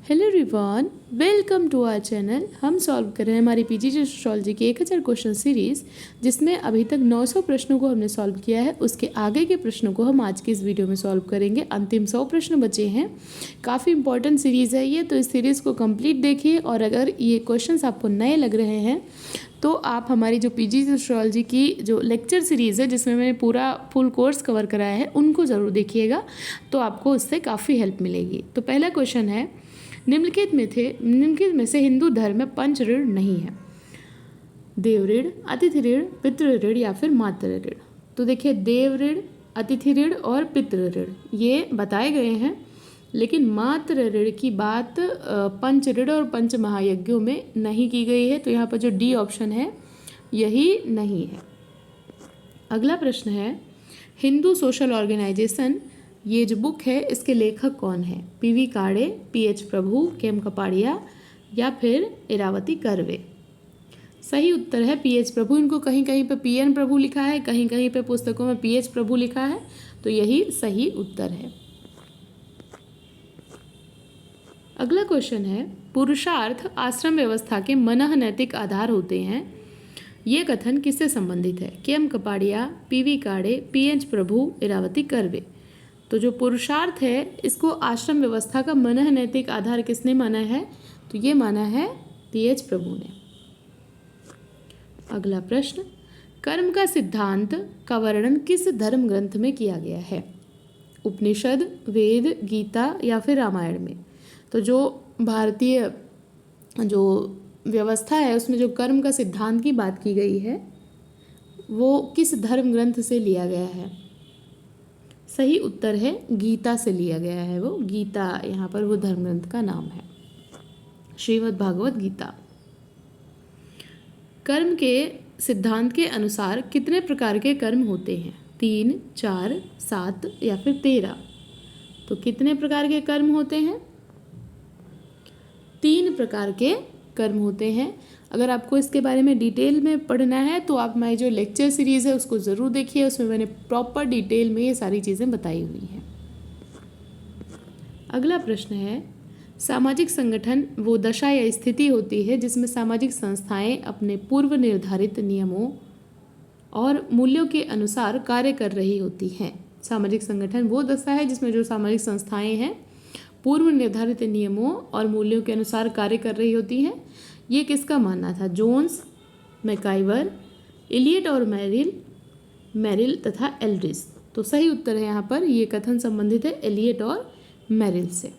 Hello everyone, welcome to our channel. हम solve कर रहे हैं हमारी पीजीटी एस्ट्रोलॉजी की 1000 क्वेश्चन सीरीज़, जिसमें अभी तक 900 प्रश्नों को हमने सॉल्व किया है। उसके आगे के प्रश्नों को हम आज की इस वीडियो में सॉल्व करेंगे। अंतिम 100 प्रश्न बचे हैं। काफ़ी इंपॉर्टेंट सीरीज़ है ये, तो इस सीरीज़ को कंप्लीट देखिए। और अगर ये क्वेश्चंस आपको नए लग रहे हैं तो आप हमारी जो पीजीटी एस्ट्रोलॉजी की जो लेक्चर सीरीज़ है, जिसमें मैंने पूरा फुल कोर्स कवर कराया है, उनको ज़रूर देखिएगा, तो आपको उससे काफ़ी हेल्प मिलेगी। तो पहला क्वेश्चन है, निम्नलिखित में से हिंदू धर्म में पंच ऋण नहीं है। देव ऋण, अतिथि ऋण, पितृ ऋण या फिर मातृ ऋण। तो देखिए, देव ऋण, अतिथि ऋण और पितृ ऋण ये बताए गए हैं, लेकिन मातृ ऋण की बात पंच ऋण और पंच महायज्ञों में नहीं की गई है। तो यहाँ पर जो डी ऑप्शन है यही नहीं है। अगला प्रश्न है, हिंदू सोशल ऑर्गेनाइजेशन ये जो बुक है, इसके लेखक कौन है? पीवी काड़े, पीएच प्रभु, केम कपाड़िया या फिर इरावती कर्वे। सही उत्तर है पीएच प्रभु। इनको कहीं कहीं पे पीएन प्रभु लिखा है, कहीं कहीं पे पुस्तकों में पीएच प्रभु लिखा है, तो यही सही उत्तर है। अगला क्वेश्चन है, पुरुषार्थ आश्रम व्यवस्था के मनः नैतिक आधार होते हैं। ये कथन किससे संबंधित है? केम कपाड़िया, पीवी काड़े, पीएच प्रभु, इरावती कर्वे। तो जो पुरुषार्थ है, इसको आश्रम व्यवस्था का मनः नैतिक आधार किसने माना है? तो ये माना है पीएच प्रभु ने। अगला प्रश्न, कर्म का सिद्धांत का वर्णन किस धर्म ग्रंथ में किया गया है? उपनिषद, वेद, गीता या फिर रामायण में। तो जो भारतीय जो व्यवस्था है, उसमें जो कर्म का सिद्धांत की बात की गई है, वो किस धर्म ग्रंथ से लिया गया है? सही उत्तर है गीता से लिया गया है। वो गीता यहाँ पर वो धर्म ग्रंथ का नाम है, श्रीमद् भागवत गीता। कर्म के सिद्धांत के अनुसार कितने प्रकार के कर्म होते हैं? 3, 4, 7 या फिर 13। तो कितने प्रकार के कर्म होते हैं? 3 प्रकार के कर्म होते हैं। अगर आपको इसके बारे में डिटेल में पढ़ना है तो आप हमारी जो लेक्चर सीरीज़ है उसको ज़रूर देखिए। उसमें मैंने प्रॉपर डिटेल में ये सारी चीज़ें बताई हुई हैं। अगला प्रश्न है, सामाजिक संगठन वो दशा या स्थिति होती है जिसमें सामाजिक संस्थाएं अपने पूर्व निर्धारित नियमों और मूल्यों के अनुसार कार्य कर रही होती हैं। सामाजिक संगठन वो दशा है जिसमें जो सामाजिक संस्थाएं हैं पूर्व निर्धारित नियमों और मूल्यों के अनुसार कार्य कर रही होती हैं। ये किसका मानना था? जोन्स, मैकाइवर, इलियट और मेरिल तथा एल्ड्रिस। तो सही उत्तर है यहाँ पर, ये कथन संबंधित है एलियट और मेरिल से।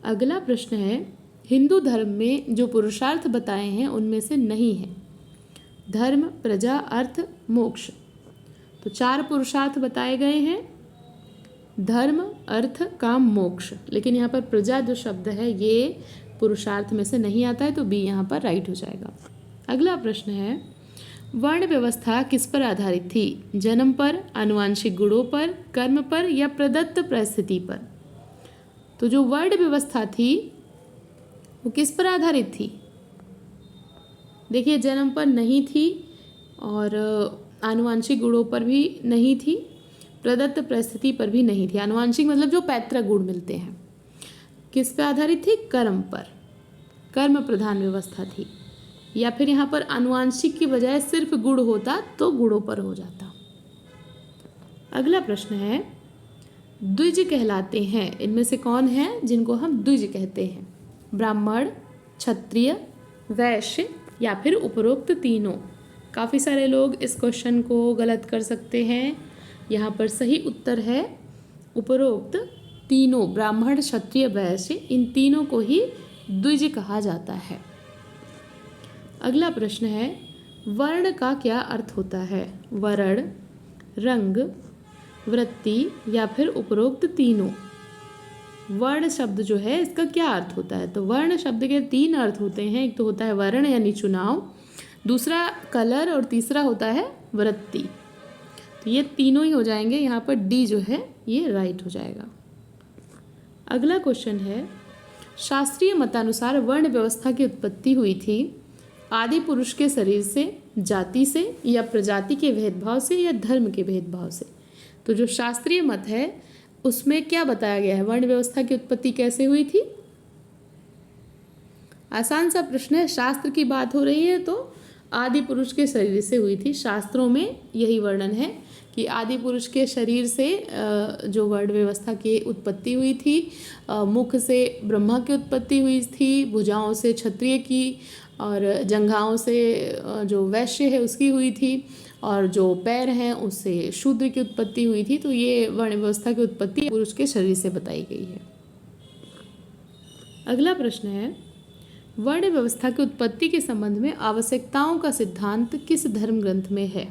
अगला प्रश्न है, हिंदू धर्म में जो पुरुषार्थ बताए हैं उनमें से नहीं है। धर्म, प्रजा, अर्थ, मोक्ष। तो 4 पुरुषार्थ बताए गए हैं, धर्म, अर्थ, काम, मोक्ष। लेकिन यहाँ पर प्रजा जो शब्द है ये पुरुषार्थ में से नहीं आता है, तो बी यहाँ पर राइट हो जाएगा। अगला प्रश्न है, वर्ण व्यवस्था किस पर आधारित थी? जन्म पर, आनुवांशिक गुणों पर, कर्म पर या प्रदत्त परिस्थिति पर। तो जो वर्ण व्यवस्था थी वो किस पर आधारित थी? देखिए, जन्म पर नहीं थी और आनुवांशिक गुणों पर भी नहीं थी, प्रदत्त परिस्थिति पर भी नहीं थी। आनुवांशिक मतलब जो पैतृक गुण मिलते हैं। किस पर आधारित थी? कर्म पर। कर्म प्रधान व्यवस्था थी। या फिर यहाँ पर आनुवांशिक की बजाय सिर्फ गुण होता तो गुणों पर हो जाता। अगला प्रश्न है, द्विज कहलाते हैं, इनमें से कौन है जिनको हम द्विज कहते हैं? ब्राह्मण, क्षत्रिय, वैश्य या फिर उपरोक्त तीनों। काफ़ी सारे लोग इस क्वेश्चन को गलत कर सकते हैं। यहाँ पर सही उत्तर है उपरोक्त तीनों, ब्राह्मण, क्षत्रिय, वैश्य, इन तीनों को ही द्विज कहा जाता है। अगला प्रश्न है, वर्ण का क्या अर्थ होता है? वर्ण, रंग, वृत्ति या फिर उपरोक्त तीनों। वर्ण शब्द जो है इसका क्या अर्थ होता है? तो वर्ण शब्द के 3 अर्थ होते हैं। एक तो होता है वर्ण यानी चुनाव, दूसरा कलर और तीसरा होता है वृत्ति। तो ये तीनों ही हो जाएंगे। यहाँ पर डी जो है ये राइट हो जाएगा। अगला क्वेश्चन है, शास्त्रीय मतानुसार वर्ण व्यवस्था की उत्पत्ति हुई थी आदि पुरुष के शरीर से, जाति से या प्रजाति के भेदभाव से या धर्म के भेदभाव से। तो जो शास्त्रीय मत है उसमें क्या बताया गया है? वर्ण व्यवस्था की उत्पत्ति कैसे हुई थी? आसान सा प्रश्न है। शास्त्र की बात हो रही है तो आदि पुरुष के शरीर से हुई थी। शास्त्रों में यही वर्णन है कि आदि पुरुष के शरीर से जो वर्ण व्यवस्था की उत्पत्ति हुई थी। मुख से ब्रह्मा की उत्पत्ति हुई थी, भुजाओं से क्षत्रिय की, और जंघाओं से जो वैश्य है उसकी हुई थी, और जो पैर हैं उससे शूद्र की उत्पत्ति हुई थी। तो ये वर्ण व्यवस्था की उत्पत्ति पुरुष के शरीर से बताई गई है। अगला प्रश्न है, वर्ण व्यवस्था की उत्पत्ति के संबंध में आवश्यकताओं का सिद्धांत किस धर्म ग्रंथ में है?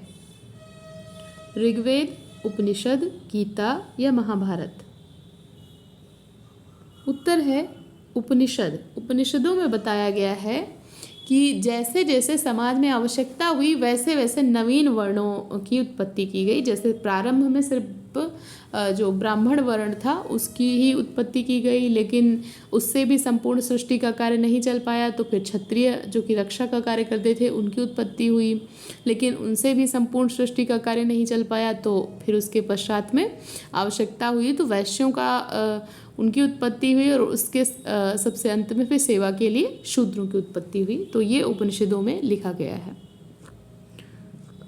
ऋग्वेद, उपनिषद, गीता या महाभारत? उत्तर है उपनिषद। उपनिषदों में बताया गया है कि जैसे जैसे समाज में आवश्यकता हुई वैसे वैसे नवीन वर्णों की उत्पत्ति की गई। जैसे प्रारंभ में सिर्फ जो ब्राह्मण वर्ण था उसकी ही उत्पत्ति की गई, लेकिन उससे भी संपूर्ण सृष्टि का कार्य नहीं चल पाया। तो फिर क्षत्रिय जो कि रक्षा का कार्य करते थे उनकी उत्पत्ति हुई, लेकिन उनसे भी संपूर्ण सृष्टि का कार्य नहीं चल पाया। तो फिर उसके पश्चात में आवश्यकता हुई तो वैश्यों का उनकी उत्पत्ति हुई, और उसके सबसे अंत में फिर सेवा के लिए शूद्रों की उत्पत्ति हुई। तो ये उपनिषदों में लिखा गया है।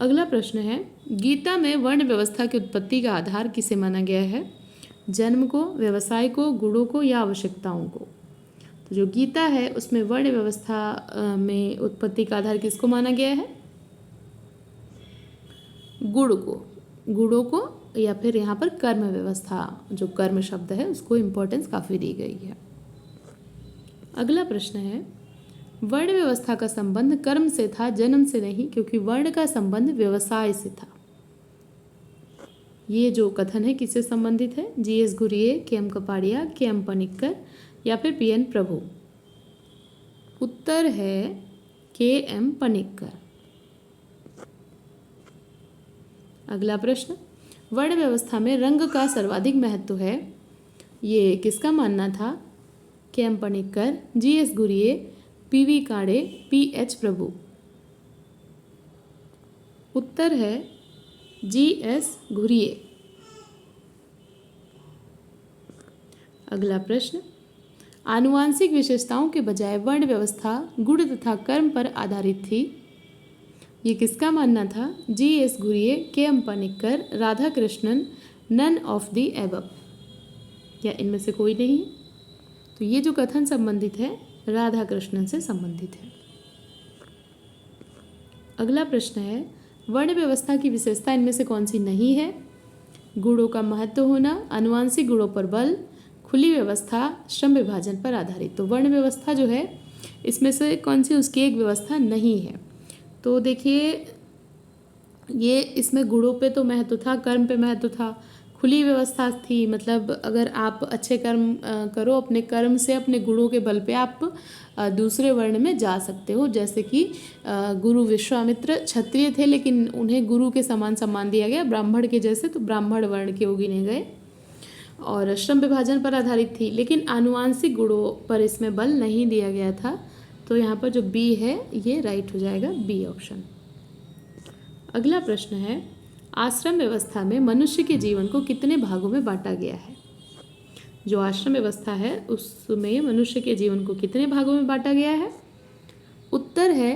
अगला प्रश्न है, गीता में वर्ण व्यवस्था की उत्पत्ति का आधार किसे माना गया है? जन्म को, व्यवसाय को, गुणों को या आवश्यकताओं को? तो जो गीता है उसमें वर्ण व्यवस्था में उत्पत्ति का आधार किसको माना गया है? गुणों को, या फिर यहाँ पर कर्म व्यवस्था, जो कर्म शब्द है उसको इम्पोर्टेंस काफ़ी दी गई है। अगला प्रश्न है, वर्ण व्यवस्था का संबंध कर्म से था, जन्म से नहीं, क्योंकि वर्ण का संबंध व्यवसाय से था। ये जो कथन है किससे संबंधित है? G S Ghurye, KM. Kapadia, KM. Panicker या फिर पी.एन. प्रभु? उत्तर है के.एम. पनिक्कर। अगला प्रश्न, वर्ण व्यवस्था में रंग का सर्वाधिक महत्व है, ये किसका मानना था? K M. Panikkar, G S Ghurye, P V. Kane, P H. Prabhu? उत्तर है जीएस घुरिये। अगला प्रश्न, आनुवांशिक विशेषताओं के बजाय वर्ण व्यवस्था गुण तथा कर्म पर आधारित थी, ये किसका मानना था? G S Ghurye, K M. Panikkar, Radhakrishnan, none of the above या इनमें से कोई नहीं? तो ये जो कथन संबंधित है राधाकृष्णन से संबंधित है। अगला प्रश्न है, वर्ण व्यवस्था की विशेषता इनमें से कौन सी नहीं है? गुणों का महत्व होना, आनुवांशिक गुणों पर बल, खुली व्यवस्था, श्रम विभाजन पर आधारित। तो वर्ण व्यवस्था जो है इसमें से कौन सी उसकी एक व्यवस्था नहीं है? तो देखिए, ये इसमें गुणों पे तो महत्व था, कर्म पे महत्व था, खुली व्यवस्था थी। मतलब अगर आप अच्छे कर्म करो, अपने कर्म से, अपने गुणों के बल पे आप दूसरे वर्ण में जा सकते हो। जैसे कि गुरु विश्वामित्र क्षत्रिय थे लेकिन उन्हें गुरु के समान सम्मान दिया गया, ब्राह्मण के जैसे, तो ब्राह्मण वर्ण के वो गिने गए। और श्रम विभाजन पर आधारित थी, लेकिन आनुवांशिक गुणों पर इसमें बल नहीं दिया गया था। तो यहाँ पर जो बी है ये राइट हो जाएगा, बी ऑप्शन। अगला प्रश्न है, आश्रम व्यवस्था में मनुष्य के जीवन को कितने भागों में बांटा गया है? जो आश्रम व्यवस्था है उसमें मनुष्य के जीवन को कितने भागों में बांटा गया है? उत्तर है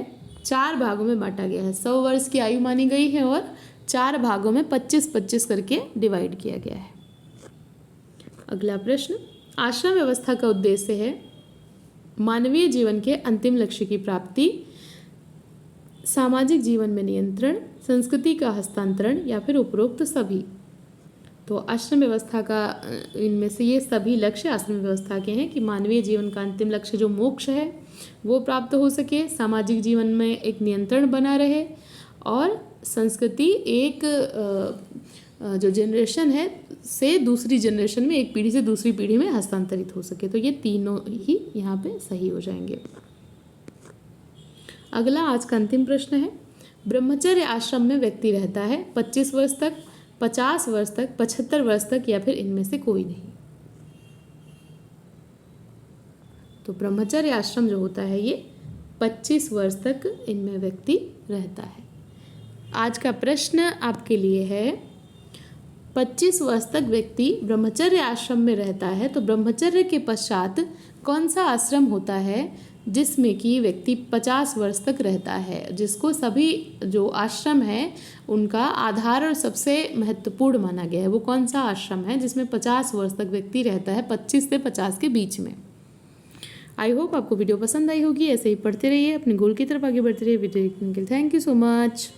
4 भागों में बांटा गया है। 100 वर्ष की आयु मानी गई है और 4 भागों में 25-25 करके डिवाइड किया गया है। अगला प्रश्न, आश्रम व्यवस्था का उद्देश्य है मानवीय जीवन के अंतिम लक्ष्य की प्राप्ति, सामाजिक जीवन में नियंत्रण, संस्कृति का हस्तांतरण या फिर उपरोक्त सभी। तो आश्रम व्यवस्था का इनमें से ये सभी लक्ष्य आश्रम व्यवस्था के हैं कि मानवीय जीवन का अंतिम लक्ष्य जो मोक्ष है वो प्राप्त हो सके, सामाजिक जीवन में एक नियंत्रण बना रहे, और संस्कृति एक जो जनरेशन है से दूसरी जनरेशन में, एक पीढ़ी से दूसरी पीढ़ी में हस्तांतरित हो सके। तो ये तीनों ही यहाँ पे सही हो जाएंगे। अगला आज का अंतिम प्रश्न है, ब्रह्मचर्य आश्रम में व्यक्ति रहता है 25 वर्ष तक, 50 वर्ष तक, 75 वर्ष तक या फिर इनमें से कोई नहीं? तो ब्रह्मचर्य आश्रम जो होता है ये 25 वर्ष तक इनमें व्यक्ति रहता है। आज का प्रश्न आपके लिए है, 25 वर्ष तक व्यक्ति ब्रह्मचर्य आश्रम में रहता है, तो ब्रह्मचर्य के पश्चात कौन सा आश्रम होता है जिसमें कि व्यक्ति 50 वर्ष तक रहता है, जिसको सभी जो आश्रम है उनका आधार और सबसे महत्वपूर्ण माना गया है। वो कौन सा आश्रम है जिसमें 50 वर्ष तक व्यक्ति रहता है, 25 से 50 के बीच में। आई होप आपको वीडियो पसंद आई होगी। ऐसे ही पढ़ते रहिए, अपने गोल की तरफ आगे बढ़ते रहिए। वीडियो देखने के लिए थैंक यू सो मच।